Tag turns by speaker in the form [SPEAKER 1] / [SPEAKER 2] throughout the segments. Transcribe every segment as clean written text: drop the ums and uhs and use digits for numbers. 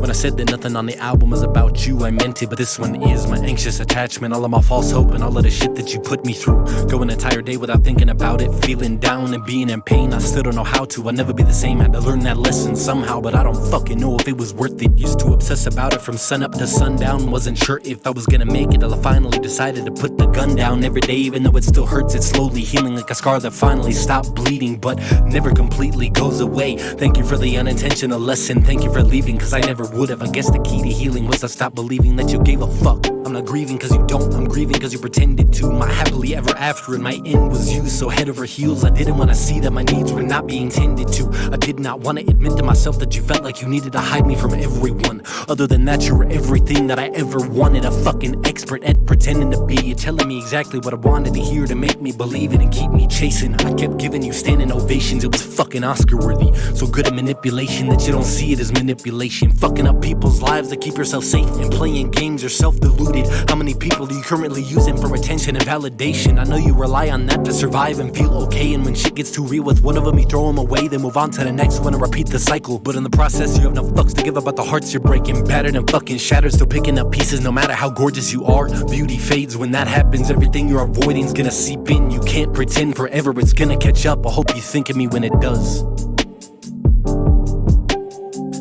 [SPEAKER 1] When I said that nothing on the album is about you, I meant it, but this one is. My anxious attachment, all of my false hope, and all of the shit that you put me through. Go an entire day without thinking about it, feeling down and being in pain. I still don't know how to, I'll never be the same. Had to learn that lesson somehow, but I don't fucking know if it was worth it. Used to obsess about it from sun up to sundown. Wasn't sure if I was gonna make it till I finally decided to put the gun down. Every day, even though it still hurts, it's slowly healing like a scar that finally stopped bleeding, but never completely goes away. Thank you for the unintentional lesson, thank you for leaving, cause I never would have. I guess the key to healing was to stop believing that you gave a fuck. I'm not grieving cause you don't, I'm grieving cause you pretended to. My happily ever after and my end was you, so head over heels. I didn't want to see that my needs were not being tended to. I did not want to admit to myself that you felt like you needed to hide me from everyone. Other than that, you were everything that I ever wanted. A fucking expert at pretending to be. You're telling me exactly what I wanted to hear to make me believe it and keep me chasing. I kept giving you standing ovations, it was fucking Oscar worthy. So good at manipulation that you don't see it as manipulation. Fucking up people's lives to keep yourself safe and playing games, you're self-deluded. How many people are you currently using for attention and validation? I know you rely on that to survive and feel okay, and when shit gets too real with one of them, you throw them away, then move on to the next one and repeat the cycle. But in the process, you have no fucks to give about the hearts you're breaking. Battered and fucking shattered, still picking up pieces no matter how gorgeous you are. Beauty fades when that happens, everything you're avoiding's gonna seep in. You can't pretend forever, it's gonna catch up. I hope you think of me when it does.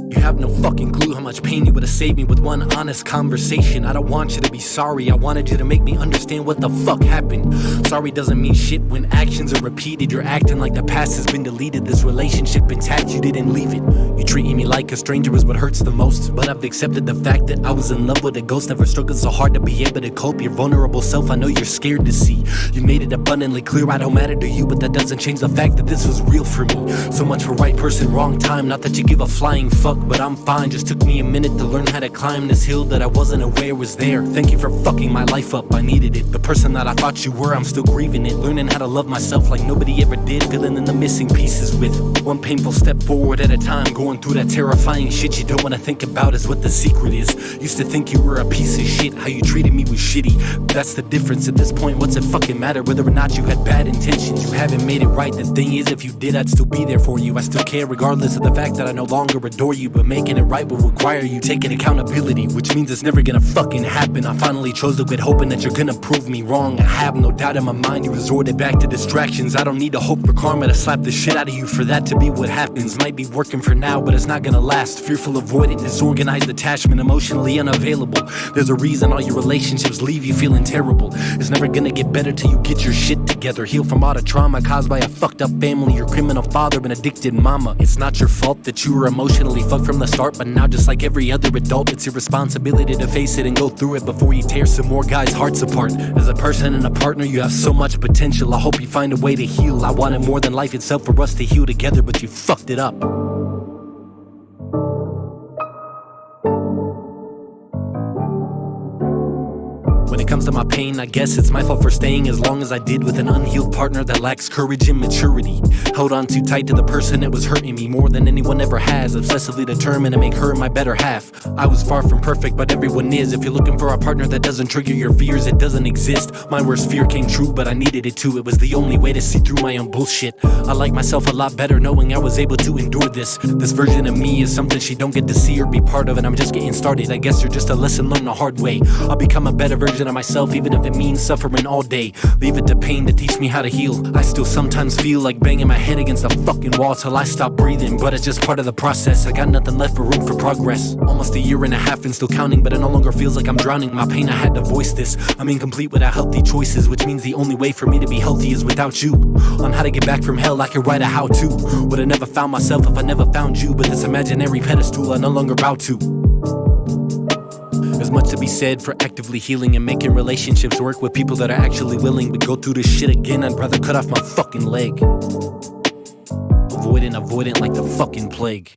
[SPEAKER 1] You have no fucking clue how much pain you would've saved me with one honest conversation. I don't want you to be sorry, I wanted you to make me understand what the fuck happened. Sorry doesn't mean shit when actions are repeated. You're acting like the past has been deleted. This relationship intact, you didn't leave it. You treating me like a stranger is what hurts the most, but I've accepted the fact that I was in love with a ghost. Never struggled so hard to be able to cope. Your vulnerable self, I know you're scared to see. You made it abundantly clear I don't matter to you, but that doesn't change the fact that this was real for me. So much for right person, wrong time. Not that you give a flying fuck, but I'm fine. Just took me a minute to learn how to climb this hill that I wasn't aware was there. Thank you for fucking my life up, I needed it. The person that I thought you were, I'm still grieving it. Learning how to love myself like nobody ever did. Filling in the missing pieces with one painful step forward at a time. Going through that terrifying shit you don't want to think about is what the secret is. Used to think you were a piece of shit, how you treated me was shitty. That's the difference at this point, what's it fucking matter whether or not you had bad intentions? You haven't made it right, the thing is if you did I'd still be there for you. I still care regardless of the fact that I no longer adore you, but making it right will require you taking accountability, which means it's never gonna fucking happen. I finally chose to quit hoping that you're gonna prove me wrong. I have no doubt in my mind you resorted back to distractions. I don't need to hope for karma to slap the shit out of you for that to be what happens. Might be working for now, but it's not gonna last. Fearful, avoidant, disorganized attachment, emotionally unavailable. There's a reason all your relationships leave you feeling terrible. It's never gonna get better till you get your shit together. Heal from all the trauma caused by a fucked up family, your criminal father, and addicted mama. It's not your fault that you were emotionally fucked from the start, but now just like every other adult, it's your responsibility to face it and go through it before you tear some more guys' hearts apart. As a person and a partner, you have so much potential. I hope you find a way to heal. I wanted more than life itself for us to heal together, but you fucked it up. When it comes to my pain, I guess it's my fault for staying as long as I did with an unhealed partner that lacks courage and maturity. Held on too tight to the person that was hurting me more than anyone ever has, obsessively determined to make her my better half. I was far from perfect, but everyone is. If you're looking for a partner that doesn't trigger your fears, it doesn't exist. My worst fear came true, but I needed it too. It was the only way to see through my own bullshit. I like myself a lot better knowing I was able to endure this. This version of me is something she don't get to see or be part of, and I'm just getting started. I guess you're just a lesson learned the hard way. I'll become a better version of myself, even if it means suffering all day. Leave it to pain to teach me how to heal. I still sometimes feel like banging my head against a fucking wall till I stop breathing, but it's just part of the process. I got nothing left but room for progress. Almost a year and a half and still counting, but it no longer feels like I'm drowning. My pain, I had to voice this. I'm incomplete without healthy choices, which means the only way for me to be healthy is without you. On how to get back from hell, I could write a how-to. Would've never found myself if I never found you, but this imaginary pedestal I no longer bow to. There's much to be said for actively healing and making relationships work with people that are actually willing. But go through this shit again, I'd rather cut off my fucking leg. Avoidant like the fucking plague.